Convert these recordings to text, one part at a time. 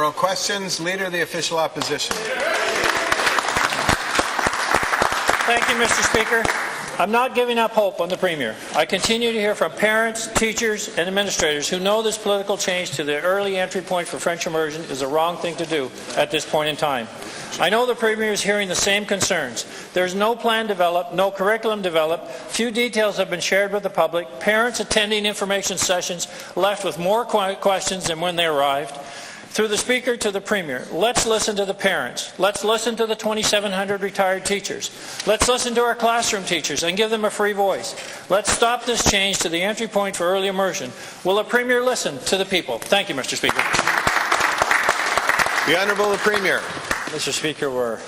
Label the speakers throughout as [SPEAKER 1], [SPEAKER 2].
[SPEAKER 1] oral questions. Leader of the Official Opposition.
[SPEAKER 2] Thank you, Mr. Speaker. I'm not giving up hope on the Premier. I continue to hear from parents, teachers, and administrators who know this political change to the early entry point for French immersion is the wrong thing to do at this point in time. I know the Premier is hearing the same concerns. There's no plan developed, no curriculum developed, few details have been shared with the public, parents attending information sessions left with more questions than when they arrived. Through the Speaker to the Premier, let's listen to the parents. Let's listen to the 2,700 retired teachers. Let's listen to our classroom teachers and give them a free voice. Let's stop this change to the entry point for early immersion. Will the Premier listen to the people? Thank you, Mr. Speaker.
[SPEAKER 1] The Honourable the Premier.
[SPEAKER 3] Mr. Speaker, we're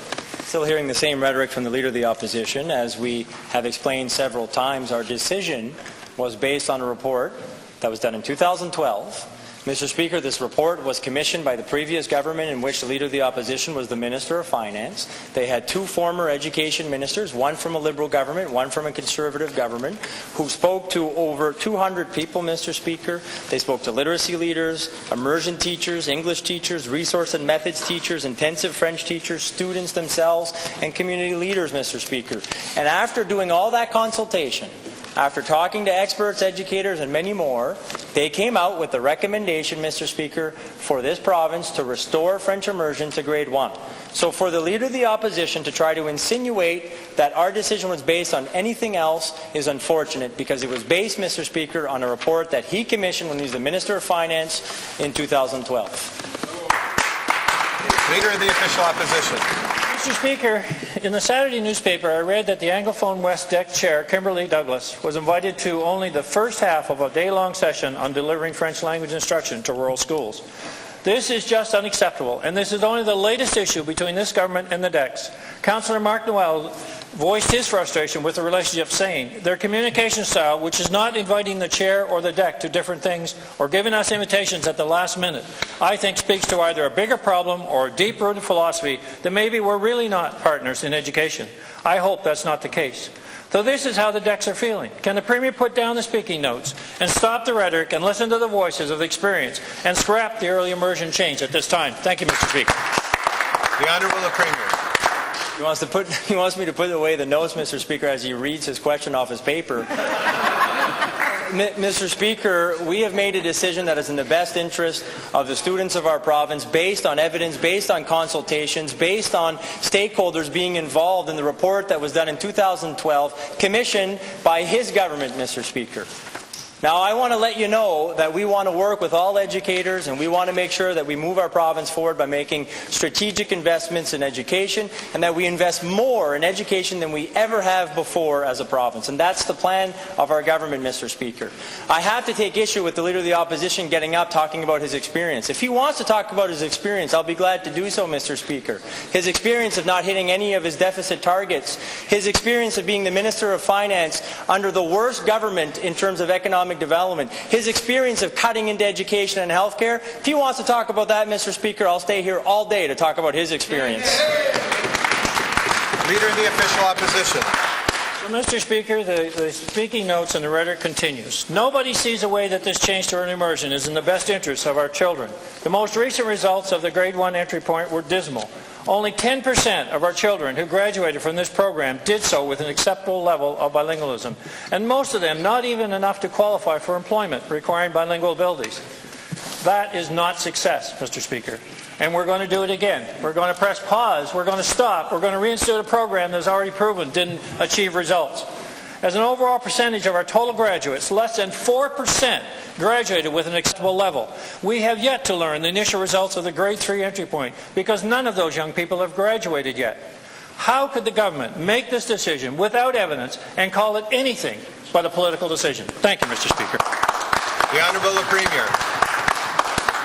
[SPEAKER 3] still hearing the same rhetoric from the Leader of the Opposition. As we have explained several times, our decision was based on a report that was done in 2012. Mr. Speaker, this report was commissioned by the previous government in which the Leader of the Opposition was the Minister of Finance. They had two former education ministers, one from a Liberal government, one from a Conservative government, who spoke to over 200 people, Mr. Speaker. They spoke to literacy leaders, immersion teachers, English teachers, resource and methods teachers, intensive French teachers, students themselves, and community leaders, Mr. Speaker. And after doing all that consultation, after talking to experts, educators, and many more, they came out with the recommendation, Mr. Speaker, for this province to restore French immersion to grade 1. So for the Leader of the Opposition to try to insinuate that our decision was based on anything else is unfortunate, because it was based, Mr. Speaker, on a report that he commissioned when he was the Minister of Finance in 2012.
[SPEAKER 1] Leader of the Official Opposition.
[SPEAKER 2] Mr. Speaker, in the Saturday newspaper, I read that the Anglophone West DEC Chair, Kimberly Douglas, was invited to only the first half of a day-long session on delivering French language instruction to rural schools. This is just unacceptable, and this is only the latest issue between this government and the DECs. Councillor Mark Noel voiced his frustration with the relationship, saying their communication style, which is not inviting the chair or the DEC to different things or giving us invitations at the last minute, I think speaks to either a bigger problem or a deep-rooted philosophy that maybe we're really not partners in education. I hope that's not the case. So this is how the DECs are feeling. Can the Premier put down the speaking notes and stop the rhetoric and listen to the voices of experience and scrap the early immersion change at this time? Thank you, Mr. Speaker.
[SPEAKER 1] The Honourable the Premier.
[SPEAKER 3] He wants me to put away the notes, Mr. Speaker, as he reads his question off his paper. Mr. Speaker, we have made a decision that is in the best interest of the students of our province, based on evidence, based on consultations, based on stakeholders being involved in the report that was done in 2012, commissioned by his government, Mr. Speaker. Now, I want to let you know that we want to work with all educators, and we want to make sure that we move our province forward by making strategic investments in education, and that we invest more in education than we ever have before as a province. And that's the plan of our government, Mr. Speaker. I have to take issue with the Leader of the Opposition getting up talking about his experience. If he wants to talk about his experience, I'll be glad to do so, Mr. Speaker. His experience of not hitting any of his deficit targets, his experience of being the Minister of Finance under the worst government in terms of economic development, his experience of cutting into education and healthcare. If he wants to talk about that, Mr. Speaker, I'll stay here all day to talk about his experience.
[SPEAKER 1] Leader of the Official Opposition.
[SPEAKER 2] So, Mr. Speaker, the speaking notes and the rhetoric continues. Nobody sees a way that this change to early immersion is in the best interests of our children. The most recent results of the grade 1 entry point were dismal. Only 10% of our children who graduated from this program did so with an acceptable level of bilingualism, and most of them not even enough to qualify for employment requiring bilingual abilities. That is not success, Mr. Speaker. And we're going to do it again. We're going to press pause. We're going to stop. We're going to reinstitute a program that's already proven didn't achieve results. As an overall percentage of our total graduates, less than 4% graduated with an acceptable level. We have yet to learn the initial results of the grade 3 entry point because none of those young people have graduated yet. How could the government make this decision without evidence and call it anything but a political decision? Thank you, Mr. Speaker.
[SPEAKER 1] The Honourable the Premier.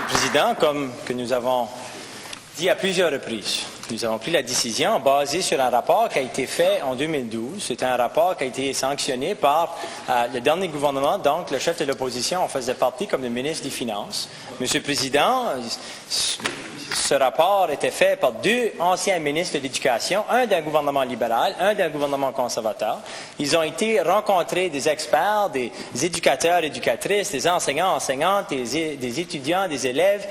[SPEAKER 3] Président, comme que nous avons dit à plusieurs reprises, nous avons pris la décision basée sur un rapport qui a été fait en 2012. C'est un rapport qui a été sanctionné par le dernier gouvernement, donc le chef de l'opposition en faisait partie comme le ministre des Finances. Monsieur le Président, ce rapport était fait par deux anciens ministres de l'Éducation, un d'un gouvernement libéral, un d'un gouvernement conservateur. Ils ont été rencontrer des experts, des éducateurs, éducatrices, des enseignants, enseignantes, des étudiants, des élèves,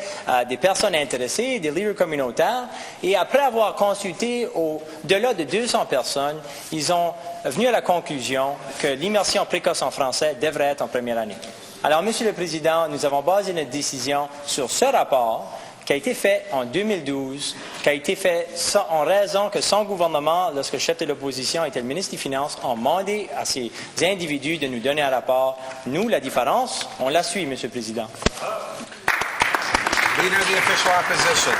[SPEAKER 3] des personnes intéressées, des leaders communautaires. Et après avoir consulté au-delà de 200 personnes, ils ont venu à la conclusion que l'immersion précoce en français devrait être en première année. Alors, Monsieur le Président, nous avons basé notre décision sur ce rapport qui a été fait en 2012, qui a été fait en raison que son gouvernement, lorsque le chef de l'opposition était le ministre des Finances, a demandé à ces individus de nous donner un rapport. Nous, la différence, on la suit, Monsieur le Président.
[SPEAKER 1] Leader of the Official Opposition.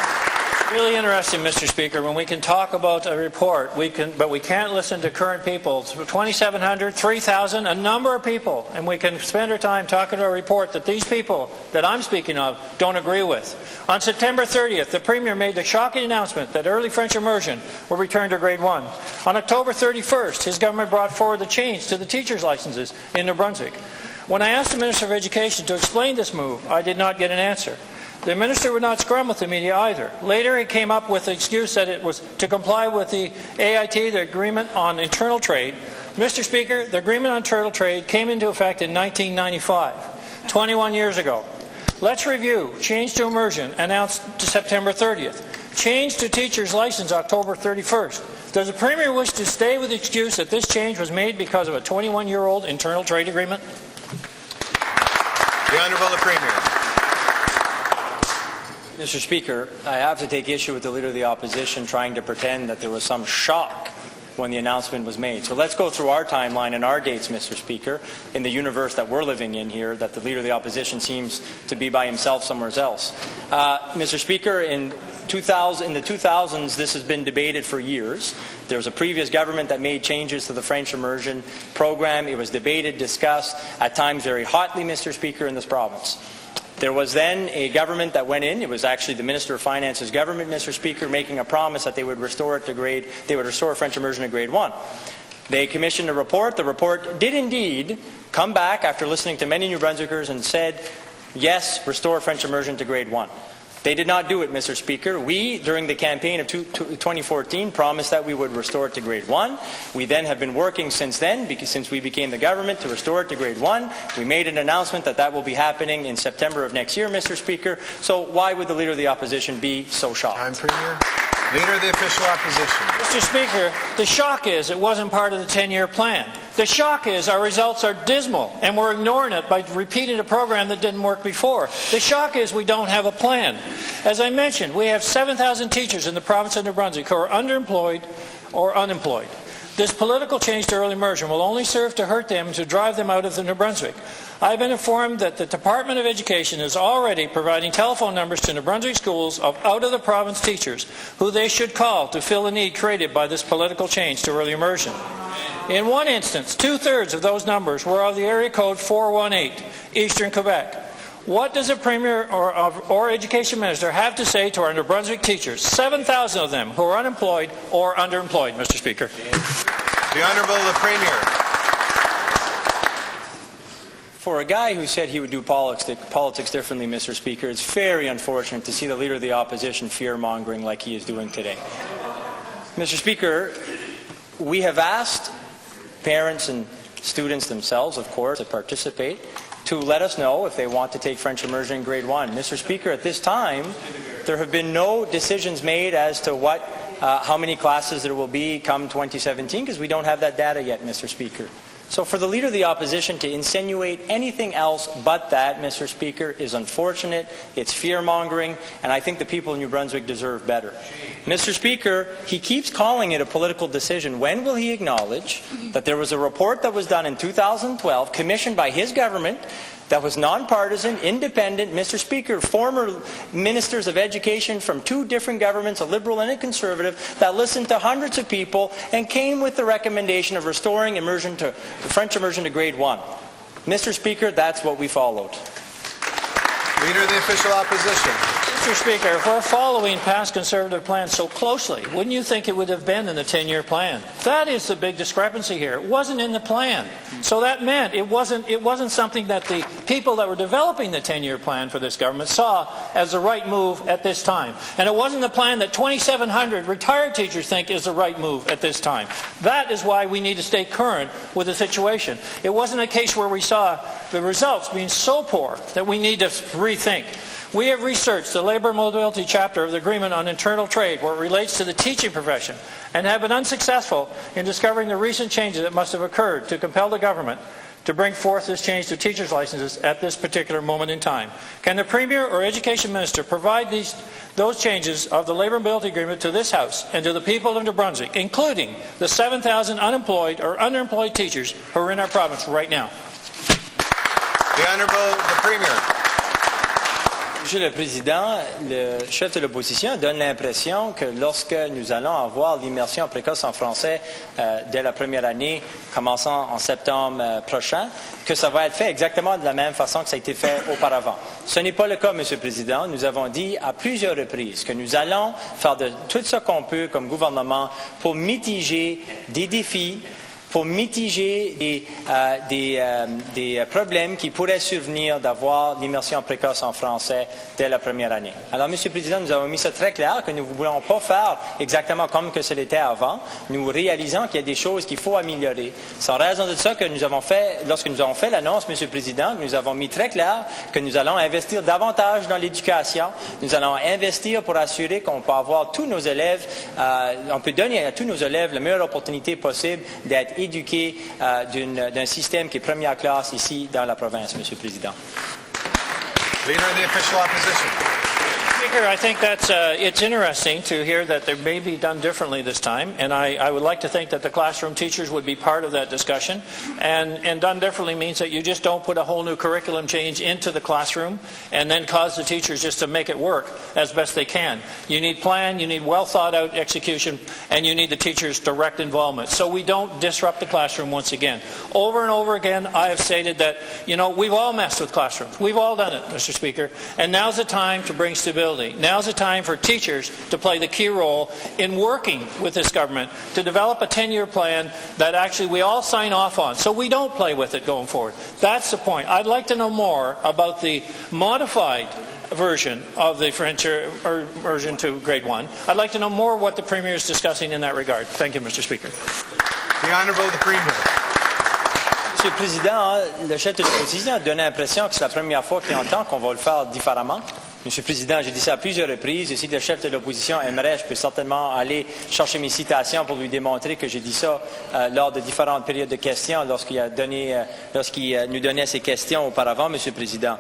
[SPEAKER 2] Really interesting, Mr. Speaker, when we can talk about a report, but we can't listen to current people. 2,700, 3,000, a number of people, and we can spend our time talking to a report that these people that I'm speaking of don't agree with. On September 30th, the Premier made the shocking announcement that early French immersion will return to grade 1. On October 31st, his government brought forward the change to the teachers' licenses in New Brunswick. When I asked the Minister of Education to explain this move, I did not get an answer. The minister would not scrum with the media either. Later, he came up with the excuse that it was to comply with the AIT, the Agreement on Internal Trade. Mr. Speaker, the Agreement on Internal Trade came into effect in 1995, 21 years ago. Let's review. Change to immersion, announced to September 30th. Change to teacher's license, October 31st. Does the Premier wish to stay with the excuse that this change was made because of a 21-year-old internal trade agreement?
[SPEAKER 1] The Honourable the Premier.
[SPEAKER 3] Mr. Speaker, I have to take issue with the Leader of the Opposition trying to pretend that there was some shock when the announcement was made. So let's go through our timeline and our dates, Mr. Speaker, in the universe that we're living in here, that the Leader of the Opposition seems to be by himself somewhere else. Mr. Speaker, in the 2000s, this has been debated for years. There was a previous government that made changes to the French immersion program. It was debated, discussed, at times very hotly, Mr. Speaker, in this province. There was then a government that went in. It was actually the Minister of Finance's government, Mr. Speaker, making a promise that they would restore French immersion to grade 1. They commissioned a report. The report did indeed come back after listening to many New Brunswickers and said, yes, restore French immersion to grade 1. They did not do it, Mr. Speaker. We, during the campaign of 2014, promised that we would restore it to grade 1. We then have been working since then, since we became the government, to restore it to grade 1. We made an announcement that that will be happening in September of next year, Mr. Speaker. So why would the Leader of the Opposition be so shocked?
[SPEAKER 1] Time, Premier. Leader of the Official Opposition.
[SPEAKER 2] Mr. Speaker, the shock is it wasn't part of the 10-year plan. The shock is our results are dismal, and we're ignoring it by repeating a program that didn't work before. The shock is we don't have a plan. As I mentioned, we have 7,000 teachers in the province of New Brunswick who are underemployed or unemployed. This political change to early immersion will only serve to hurt them and to drive them out of New Brunswick. I've been informed that the Department of Education is already providing telephone numbers to New Brunswick schools of out-of-the-province teachers who they should call to fill the need created by this political change to early immersion. In one instance, 2/3 of those numbers were of the area code 418, Eastern Quebec. What does the Premier or Education Minister have to say to our New Brunswick teachers, 7,000 of them who are unemployed or underemployed, Mr. Speaker?
[SPEAKER 1] The Honourable the Premier.
[SPEAKER 3] For a guy who said he would do politics differently, Mr. Speaker, it's very unfortunate to see the Leader of the Opposition fear-mongering like he is doing today. Mr. Speaker, we have asked parents and students themselves, of course, to participate, to let us know if they want to take French immersion in grade 1. Mr. Speaker, at this time, there have been no decisions made as to how many classes there will be come 2017, because we don't have that data yet, Mr. Speaker. So for the Leader of the Opposition to insinuate anything else but that, Mr. Speaker, is unfortunate, it's fear-mongering, and I think the people of New Brunswick deserve better. Mr. Speaker, he keeps calling it a political decision. When will he acknowledge that there was a report that was done in 2012, commissioned by his government, that was nonpartisan, independent, Mr. Speaker, former ministers of education from two different governments, a Liberal and a Conservative, that listened to hundreds of people and came with the recommendation of restoring French immersion to grade 1. Mr. Speaker, that's what we followed.
[SPEAKER 1] Leader of the Official Opposition.
[SPEAKER 2] Mr. Speaker, if we're following past Conservative plans so closely, wouldn't you think it would have been in the 10-year plan? That is the big discrepancy here. It wasn't in the plan. So that meant it wasn't something that the people that were developing the 10-year plan for this government saw as the right move at this time. And it wasn't the plan that 2,700 retired teachers think is the right move at this time. That is why we need to stay current with the situation. It wasn't a case where we saw the results being so poor that we need to rethink. We have researched the Labour Mobility chapter of the Agreement on Internal Trade, where it relates to the teaching profession, and have been unsuccessful in discovering the recent changes that must have occurred to compel the government to bring forth this change to teachers' licenses at this particular moment in time. Can the Premier or Education Minister provide those changes of the Labour Mobility Agreement to this House and to the people of New Brunswick, including the 7,000 unemployed or underemployed teachers who are in our province right now?
[SPEAKER 1] The Honourable the Premier.
[SPEAKER 3] Monsieur le Président, le chef de l'opposition donne l'impression que lorsque nous allons avoir l'immersion précoce en français dès la première année, commençant en septembre prochain, que ça va être fait exactement de la même façon que ça a été fait auparavant. Ce n'est pas le cas, Monsieur le Président. Nous avons dit à plusieurs reprises que nous allons faire de tout ce qu'on peut comme gouvernement pour mitiger des défis, pour mitiger des problèmes qui pourraient survenir d'avoir l'immersion précoce en français dès la première année. Alors, Monsieur le Président, nous avons mis ça très clair que nous ne voulons pas faire exactement comme que ce l'était avant. Nous réalisons qu'il y a des choses qu'il faut améliorer. C'est en raison de ça que nous avons fait, lorsque nous avons fait l'annonce, Monsieur le Président, nous avons mis très clair que nous allons investir davantage dans l'éducation. Nous allons investir pour assurer qu'on peut avoir tous nos élèves, on peut donner à tous nos élèves la meilleure opportunité possible d'être éduqués d'un système qui est première classe ici dans la province, Monsieur le Président.
[SPEAKER 1] Leader of the Official Opposition.
[SPEAKER 2] Speaker, I think that's it's interesting to hear that they may be done differently this time, and I would like to think that the classroom teachers would be part of that discussion. And done differently means that you just don't put a whole new curriculum change into the classroom and then cause the teachers just to make it work as best they can. You need plan, you need well thought out execution, and you need the teachers' direct involvement, so we don't disrupt the classroom once again. Over and over again, I have stated that, we've all messed with classrooms. We've all done it, Mr. Speaker, and now's the time to bring stability. Now's the time for teachers to play the key role in working with this government to develop a 10-year plan that actually we all sign off on, so we don't play with it going forward. That's the point. I'd like to know more about the modified version of the French version to grade 1. I'd like to know more what the Premier is discussing in that regard. Thank you, Mr. Speaker.
[SPEAKER 1] The Honourable the Premier.
[SPEAKER 3] Monsieur le Président, le chef de l'opposition a donné l'impression que c'est la première fois qu'il entend qu'on va le faire différemment. Monsieur le Président, j'ai dit ça à plusieurs reprises. Et si le chef de l'opposition aimerait, je peux certainement aller chercher mes citations pour lui démontrer que j'ai dit ça lors de différentes périodes de questions lorsqu'il nous donnait ces questions auparavant, Monsieur le Président.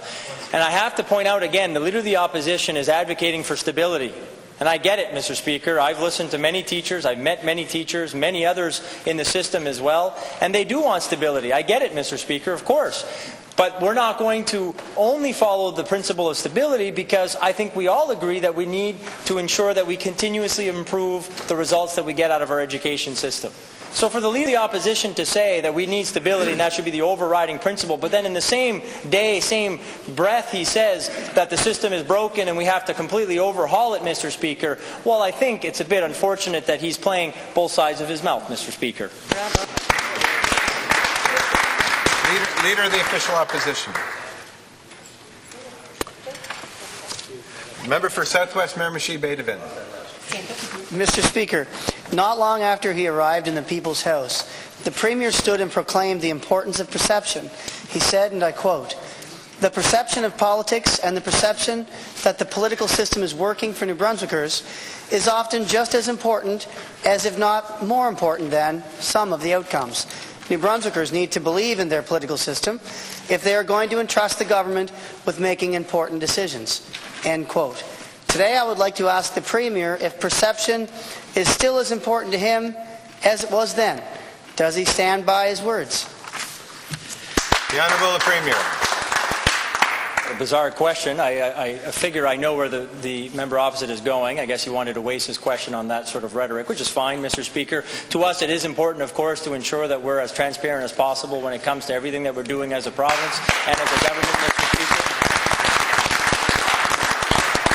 [SPEAKER 3] And I have to point out again, the Leader of the Opposition is advocating for stability. And I get it, Mr. Speaker. I've listened to many teachers. I've met many teachers, many others in the system as well. And they do want stability. I get it, Mr. Speaker, of course. But we're not going to only follow the principle of stability, because I think we all agree that we need to ensure that we continuously improve the results that we get out of our education system. So for the Leader of the Opposition to say that we need stability and that should be the overriding principle, but then in the same day, same breath, he says that the system is broken and we have to completely overhaul it, Mr. Speaker, well, I think it's a bit unfortunate that he's playing both sides of his mouth, Mr. Speaker.
[SPEAKER 1] Leader of the Official Opposition. Member for Southwest Miramichi Bay Devin.
[SPEAKER 4] Mr. Speaker, not long after he arrived in the People's House, the Premier stood and proclaimed the importance of perception. He said, and I quote, "The perception of politics and the perception that the political system is working for New Brunswickers is often just as important, as if not more important than, some of the outcomes. New Brunswickers need to believe in their political system if they are going to entrust the government with making important decisions." End quote. Today I would like to ask the Premier if perception is still as important to him as it was then. Does he stand by his words?
[SPEAKER 1] The Honourable the Premier.
[SPEAKER 3] A bizarre question. I figure I know where the member opposite is going. I guess he wanted to waste his question on that sort of rhetoric, which is fine, Mr. Speaker. To us, it is important, of course, to ensure that we're as transparent as possible when it comes to everything that we're doing as a province and as a government, Mr. Speaker.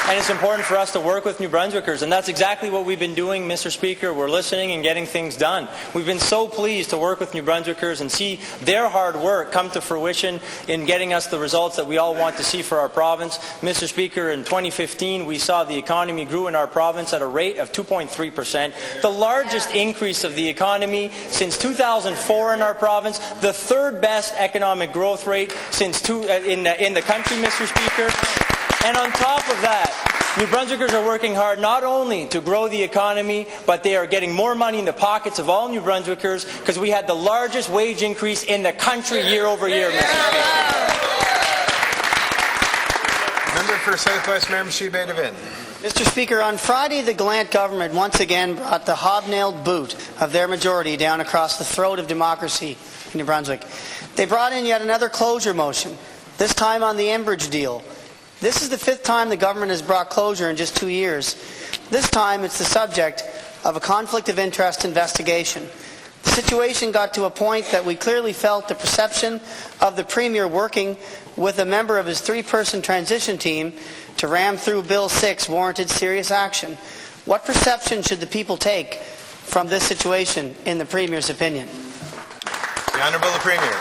[SPEAKER 3] and it's important for us to work with New Brunswickers, and that's exactly what we've been doing, Mr. Speaker. We're listening and getting things done. We've been so pleased to work with New Brunswickers and see their hard work come to fruition in getting us the results that we all want to see for our province. Mr. Speaker, in 2015, we saw the economy grew in our province at a rate of 2.3%, the largest increase of the economy since 2004 in our province, the third best economic growth rate since in the country, Mr. Speaker. And on top of that, New Brunswickers are working hard not only to grow the economy, but they are getting more money in the pockets of all New Brunswickers because we had the largest wage increase in the country year over year, Mr. Speaker.
[SPEAKER 1] Member for Southwest Miramichi Bay to Vin.
[SPEAKER 4] Mr. Speaker, on Friday, the Gallant government once again brought the hobnailed boot of their majority down across the throat of democracy in New Brunswick. They brought in yet another closure motion, this time on the Enbridge deal. This is the fifth time the government has brought closure in just 2 years. This time it's the subject of a conflict of interest investigation. The situation got to a point that we clearly felt the perception of the Premier working with a member of his three-person transition team to ram through Bill 6 warranted serious action. What perception should the people take from this situation, in the Premier's opinion?
[SPEAKER 1] The Honourable the Premier.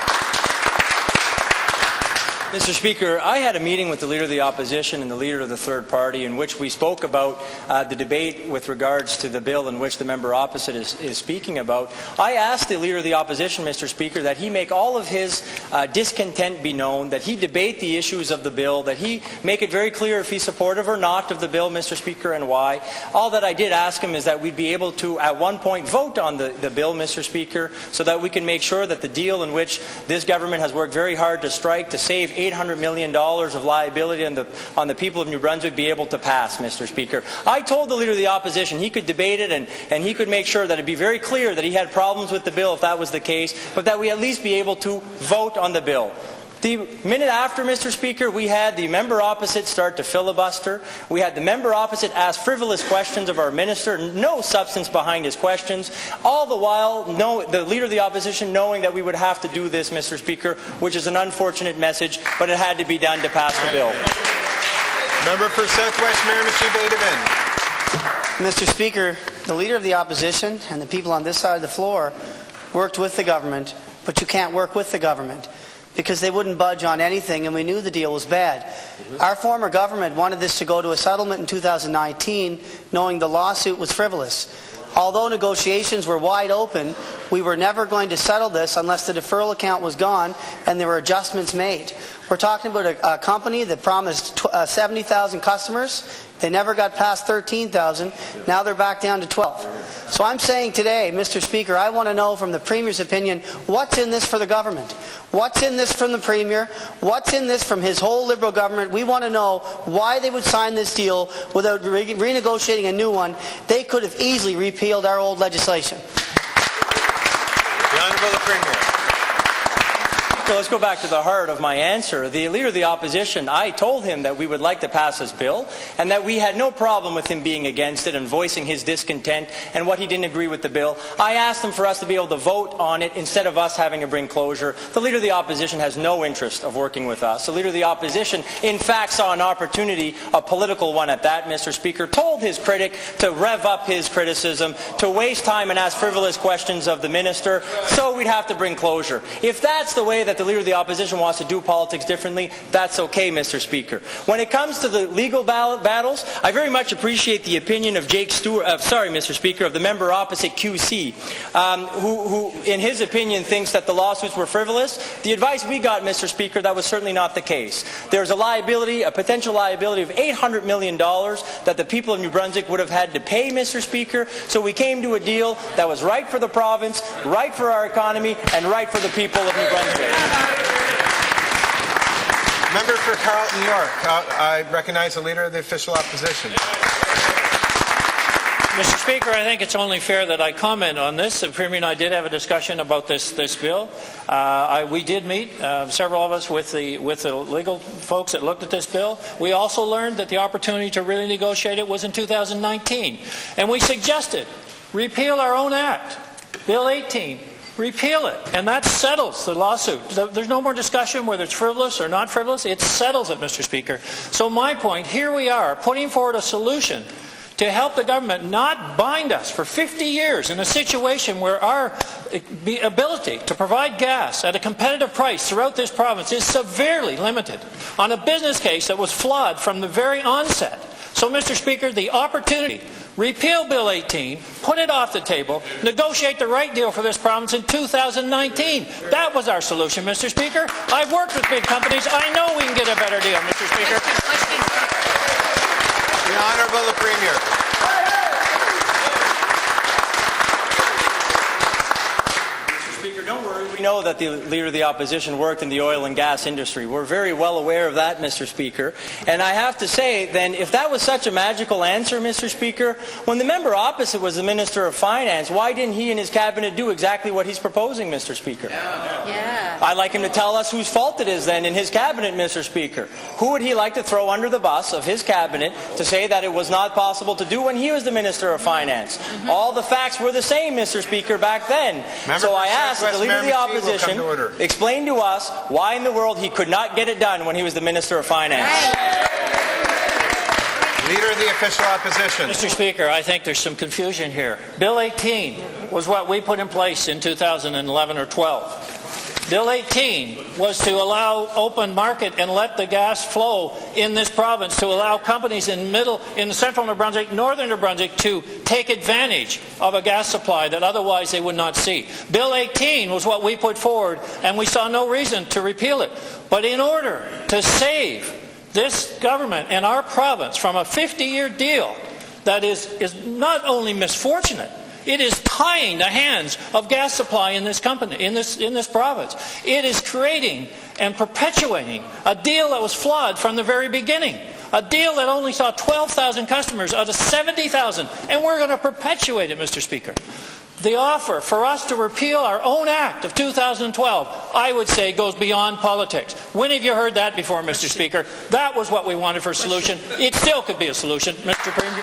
[SPEAKER 3] Mr. Speaker, I had a meeting with the Leader of the Opposition and the Leader of the Third Party in which we spoke about the debate with regards to the bill in which the member opposite is speaking about. I asked the Leader of the Opposition, Mr. Speaker, that he make all of his discontent be known, that he debate the issues of the bill, that he make it very clear if he's supportive or not of the bill, Mr. Speaker, and why. All that I did ask him is that we'd be able to, at one point, vote on the bill, Mr. Speaker, so that we can make sure that the deal in which this government has worked very hard to strike to save $800 million of liability on the people of New Brunswick be able to pass, Mr. Speaker. I told the Leader of the Opposition he could debate it and he could make sure that it'd be very clear that he had problems with the bill if that was the case, but that we at least be able to vote on the bill. The minute after, Mr. Speaker, we had the member opposite start to filibuster. We had the member opposite ask frivolous questions of our minister, no substance behind his questions, all the while the Leader of the Opposition knowing that we would have to do this, Mr. Speaker, which is an unfortunate message, but it had to be done to pass the bill.
[SPEAKER 1] Member for Southwest Miramichi Bay to Vin.
[SPEAKER 4] Mr. Speaker, the Leader of the Opposition and the people on this side of the floor worked with the government, but you can't work with the government, because they wouldn't budge on anything, and we knew the deal was bad. Our former government wanted this to go to a settlement in 2019, knowing the lawsuit was frivolous. Although negotiations were wide open, we were never going to settle this unless the deferral account was gone and there were adjustments made. We're talking about a company that promised 70,000 customers. They never got past 13,000. Now they're back down to 12. So I'm saying today, Mr. Speaker, I want to know from the Premier's opinion, what's in this for the government? What's in this from the Premier? What's in this from his whole Liberal government? We want to know why they would sign this deal without renegotiating a new one. They could have easily repealed our old legislation.
[SPEAKER 1] The Honourable the Premier.
[SPEAKER 3] So let's go back to the heart of my answer. The Leader of the Opposition, I told him that we would like to pass this bill and that we had no problem with him being against it and voicing his discontent and what he didn't agree with the bill. I asked him for us to be able to vote on it instead of us having to bring closure. The Leader of the Opposition has no interest of working with us. The Leader of the Opposition, in fact, saw an opportunity, a political one at that, Mr. Speaker, told his critic to rev up his criticism, to waste time and ask frivolous questions of the minister, so we'd have to bring closure. If that's the way that the Leader of the Opposition wants to do politics differently, that's okay, Mr. Speaker. When it comes to the legal battles, I very much appreciate the opinion of Jake Stewart, Mr. Speaker, of the member opposite QC, who in his opinion thinks that the lawsuits were frivolous. The advice we got, Mr. Speaker, that was certainly not the case. There's a liability, a potential liability of $800 million that the people of New Brunswick would have had to pay, Mr. Speaker, so we came to a deal that was right for the province, right for our economy, and right for the people of New Brunswick.
[SPEAKER 1] Member for Carleton York. I recognize the Leader of the Official Opposition.
[SPEAKER 2] Mr. Speaker, I think it's only fair that I comment on this. The Premier and I did have a discussion about this bill. We did meet, several of us, with the legal folks that looked at this bill. We also learned that the opportunity to really negotiate it was in 2019. And we suggested repeal our own act, Bill 18, repeal it. And that settles the lawsuit. There's no more discussion whether it's frivolous or not frivolous. It settles it, Mr. Speaker. So my point, here we are, putting forward a solution to help the government not bind us for 50 years in a situation where our ability to provide gas at a competitive price throughout this province is severely limited on a business case that was flawed from the very onset. So, Mr. Speaker, the opportunity, repeal Bill 18, put it off the table, negotiate the right deal for this province in 2019. That was our solution, Mr. Speaker. I've worked with big companies. I know we can get a better deal, Mr. Speaker.
[SPEAKER 1] The Honourable the Premier.
[SPEAKER 3] Speaker, don't worry. We know that the Leader of the Opposition worked in the oil and gas industry. We're very well aware of that, Mr. Speaker. And I have to say, then, if that was such a magical answer, Mr. Speaker, when the member opposite was the Minister of Finance, why didn't he and his cabinet do exactly what he's proposing, Mr. Speaker?
[SPEAKER 5] Yeah.
[SPEAKER 3] I'd like him to tell us whose fault it is, then, in his cabinet, Mr. Speaker. Who would he like to throw under the bus of his cabinet to say that it was not possible to do when he was the Minister of Finance? All the facts were the same, Mr. Speaker, back then. So I asked the Leader of the Opposition explain to us why in the world he could not get it done when he was the Minister of Finance.
[SPEAKER 1] Leader of the Official Opposition.
[SPEAKER 2] Mr. Speaker, I think there's some confusion here. Bill 18 was what we put in place in 2011 or 12. Bill 18 was to allow open market and let the gas flow in this province, to allow companies in central New Brunswick, northern New Brunswick, to take advantage of a gas supply that otherwise they would not see. Bill 18 was what we put forward, and we saw no reason to repeal it. But in order to save this government and our province from a 50-year deal that is not only misfortunate, it is tying the hands of gas supply in this province. It is creating and perpetuating a deal that was flawed from the very beginning. A deal that only saw 12,000 customers out of 70,000. And we're going to perpetuate it, Mr. Speaker. The offer for us to repeal our own act of 2012, I would say, goes beyond politics. When have you heard that before, Mr. Speaker? That was what we wanted for a solution. It still could be a solution, Mr. Premier.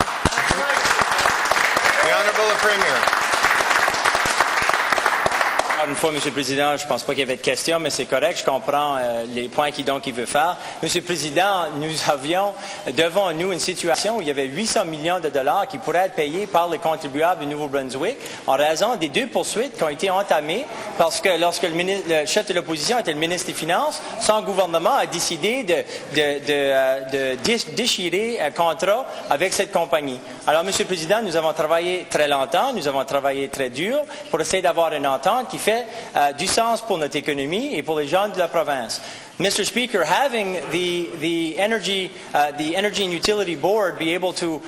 [SPEAKER 1] The Honourable the Premier.
[SPEAKER 3] Une fois, Monsieur le Président, je ne pense pas qu'il y avait de questions, mais c'est correct. Je comprends les points qu'il veut faire. Monsieur le Président, nous avions devant nous une situation où il y avait 800 millions de dollars qui pourraient être payés par les contribuables du Nouveau-Brunswick en raison des deux poursuites qui ont été entamées parce que lorsque le chef de l'opposition était le ministre des Finances, son gouvernement a décidé de déchirer un contrat avec cette compagnie. Alors, Monsieur le Président, nous avons travaillé très longtemps, nous avons travaillé très dur pour essayer d'avoir une entente qui fait du sens pour notre économie et pour les gens de la province. Mr. Speaker, having the Energy and Utility Board be able to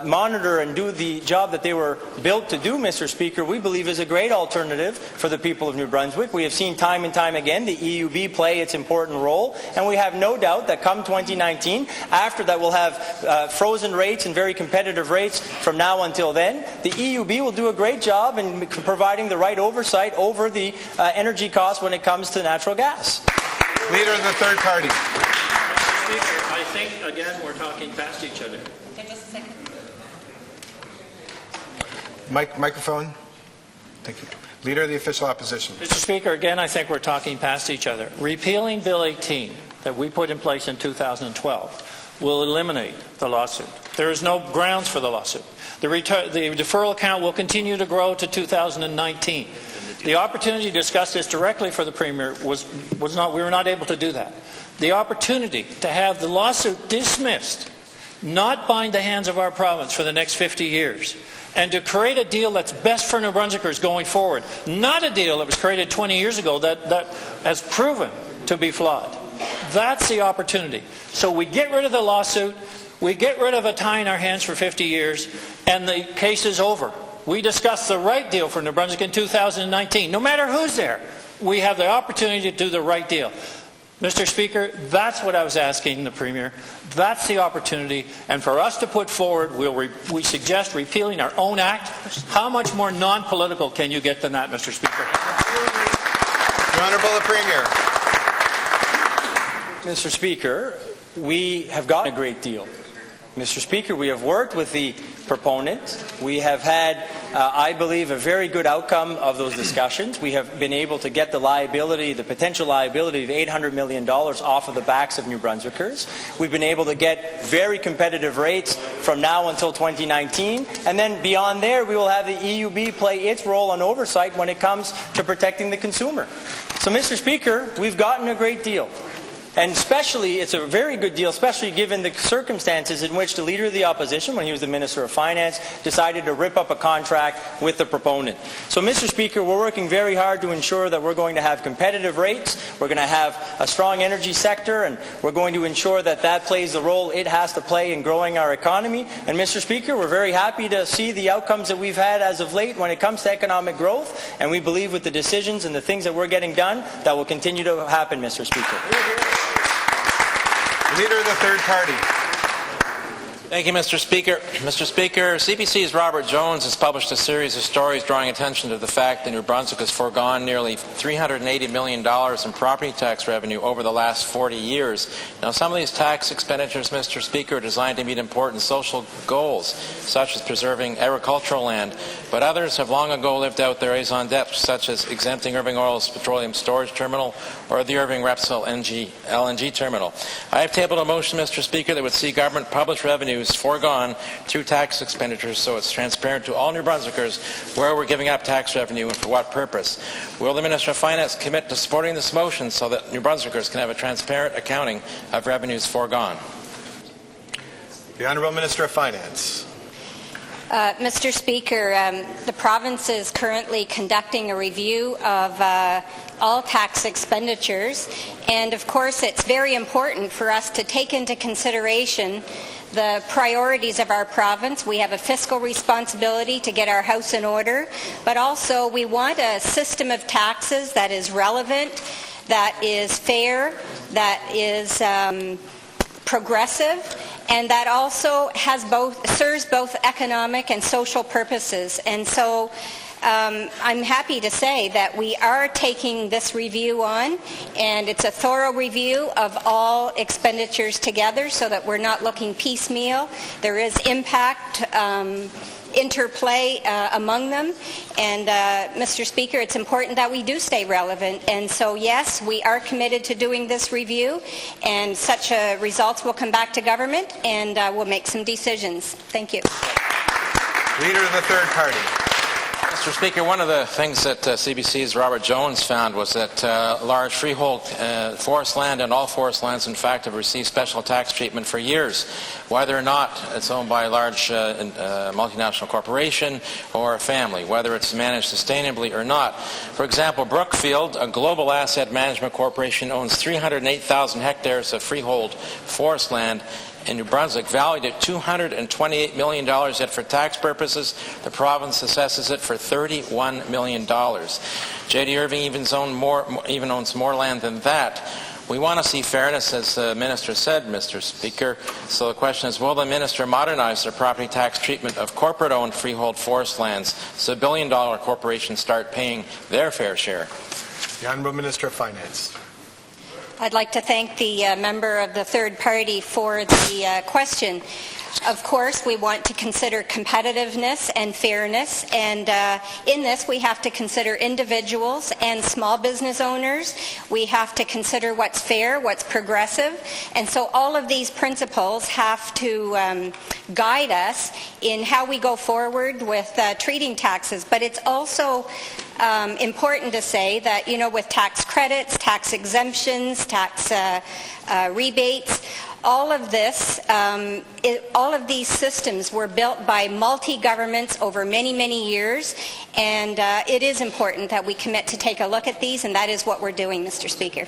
[SPEAKER 3] monitor and do the job that they were built to do, Mr. Speaker, we believe is a great alternative for the people of New Brunswick. We have seen time and time again the EUB play its important role, and we have no doubt that come 2019, after that we'll have frozen rates and very competitive rates from now until then. The EUB will do a great job in providing the right oversight over the energy costs when it comes to natural gas.
[SPEAKER 1] Leader of the Third Party.
[SPEAKER 2] Speaker, I think, again, we're talking past each other.
[SPEAKER 5] Just a second.
[SPEAKER 1] Microphone. Thank you. Leader of the Official Opposition.
[SPEAKER 2] Mr. Speaker, again, I think we're talking past each other. Repealing Bill 18 that we put in place in 2012 will eliminate the lawsuit. There is no grounds for the lawsuit. The deferral account will continue to grow to 2019. The opportunity to discuss this directly for the Premier we were not able to do that. The opportunity to have the lawsuit dismissed, not bind the hands of our province for the next 50 years, and to create a deal that's best for New Brunswickers going forward, not a deal that was created 20 years ago that has proven to be flawed. That's the opportunity. So we get rid of the lawsuit, we get rid of tying our hands for 50 years, and the case is over. We discussed the right deal for New Brunswick in 2019. No matter who's there, we have the opportunity to do the right deal. Mr. Speaker, that's what I was asking the Premier. That's the opportunity. And for us to put forward, we suggest repealing our own act. How much more non-political can you get than that, Mr. Speaker?
[SPEAKER 1] The Honourable the Premier.
[SPEAKER 3] Mr. Speaker, we have gotten a great deal. Mr. Speaker, we have worked with the proponent. We have had, I believe, a very good outcome of those discussions. We have been able to get the potential liability of $800 million off of the backs of New Brunswickers. We've been able to get very competitive rates from now until 2019. And then beyond there, we will have the EUB play its role on oversight when it comes to protecting the consumer. So, Mr. Speaker, we've gotten a great deal. And especially, it's a very good deal, especially given the circumstances in which the Leader of the Opposition, when he was the Minister of Finance, decided to rip up a contract with the proponent. So, Mr. Speaker, we're working very hard to ensure that we're going to have competitive rates, we're going to have a strong energy sector, and we're going to ensure that that plays the role it has to play in growing our economy. And, Mr. Speaker, we're very happy to see the outcomes that we've had as of late when it comes to economic growth, and we believe with the decisions and the things that we're getting done, that will continue to happen, Mr. Speaker.
[SPEAKER 1] Leader of the Third Party.
[SPEAKER 6] Thank you, Mr. Speaker. Mr. Speaker, CBC's Robert Jones has published a series of stories drawing attention to the fact that New Brunswick has foregone nearly $380 million in property tax revenue over the last 40 years. Now, some of these tax expenditures, Mr. Speaker, are designed to meet important social goals, such as preserving agricultural land, but others have long ago lived out their raison d'etre, such as exempting Irving Oil's petroleum storage terminal or the Irving Repsol LNG terminal. I have tabled a motion, Mr. Speaker, that would see government publish revenues foregone through tax expenditures so it's transparent to all New Brunswickers where we're giving up tax revenue and for what purpose. Will the Minister of Finance commit to supporting this motion so that New Brunswickers can have a transparent accounting of revenues foregone?
[SPEAKER 1] The Honourable Minister of Finance.
[SPEAKER 5] Mr. Speaker, the province is currently conducting a review of all tax expenditures, and of course it's very important for us to take into consideration the priorities of our province. We have a fiscal responsibility to get our house in order, but also we want a system of taxes that is relevant, that is fair, that is progressive, and that also serves both economic and social purposes. And so I'm happy to say that we are taking this review on, and it's a thorough review of all expenditures together so that we're not looking piecemeal. There is impact, interplay among them, and Mr. Speaker, it's important that we do stay relevant, and so yes, we are committed to doing this review, and such results will come back to government, and we'll make some decisions. Thank you.
[SPEAKER 1] Leader of the Third Party.
[SPEAKER 6] Mr. Speaker, one of the things that CBC's Robert Jones found was that large freehold forest land and all forest lands, in fact, have received special tax treatment for years, whether or not it's owned by a large multinational corporation or a family, whether it's managed sustainably or not. For example, Brookfield, a global asset management corporation, owns 308,000 hectares of freehold forest land in New Brunswick, valued at $228 million, yet for tax purposes, the province assesses it for $31 million. J.D. Irving even owns more land than that. We want to see fairness, as the Minister said, Mr. Speaker. So the question is, will the Minister modernize the property tax treatment of corporate-owned freehold forest lands so billion-dollar corporations start paying their fair share?
[SPEAKER 1] The Honourable Minister of Finance.
[SPEAKER 5] I'd like to thank the member of the third party for the question. Of course, we want to consider competitiveness and fairness, and in this we have to consider individuals and small business owners. We have to consider what's fair, what's progressive, and so all of these principles have to guide us in how we go forward with treating taxes. But it's also important to say that, you know, with tax credits, tax exemptions, tax rebates, all of this, all of these systems were built by multi-governments over many, many years, and it is important that we commit to take a look at these, and that is what we're doing, Mr. Speaker.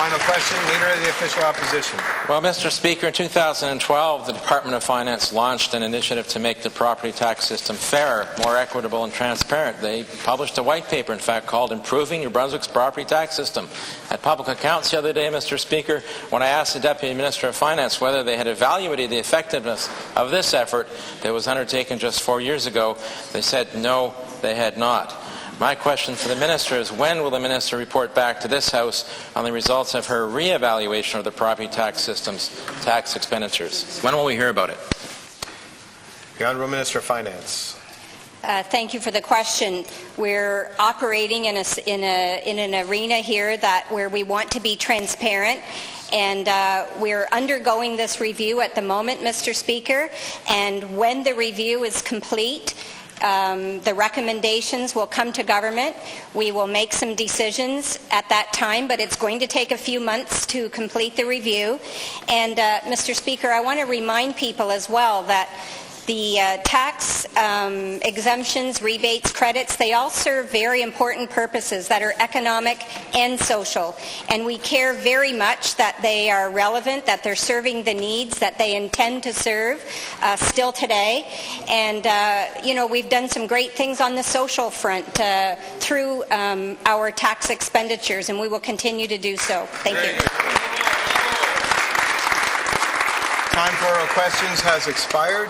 [SPEAKER 1] Final question, Leader of the Official Opposition.
[SPEAKER 6] Well, Mr. Speaker, in 2012, the Department of Finance launched an initiative to make the property tax system fairer, more equitable, and transparent. They published a white paper, in fact, called Improving New Brunswick's Property Tax System. At Public Accounts the other day, Mr. Speaker, when I asked the Deputy Minister of Finance whether they had evaluated the effectiveness of this effort that was undertaken just 4 years ago, they said no, they had not. My question for the minister is, when will the minister report back to this House on the results of her re-evaluation of the property tax system's tax expenditures? When will we hear about it?
[SPEAKER 1] The Honourable Minister of Finance.
[SPEAKER 5] Thank you for the question. We're operating in an arena here where we want to be transparent, and we're undergoing this review at the moment, Mr. Speaker, and when the review is complete, the recommendations will come to government. We will make some decisions at that time, but it's going to take a few months to complete the review. And, Mr. Speaker, I want to remind people as well that the tax exemptions, rebates, credits, they all serve very important purposes that are economic and social. And we care very much that they are relevant, that they're serving the needs that they intend to serve still today. And, you know, we've done some great things on the social front through our tax expenditures, and we will continue to do so. Thank you.
[SPEAKER 1] Time for oral questions has expired.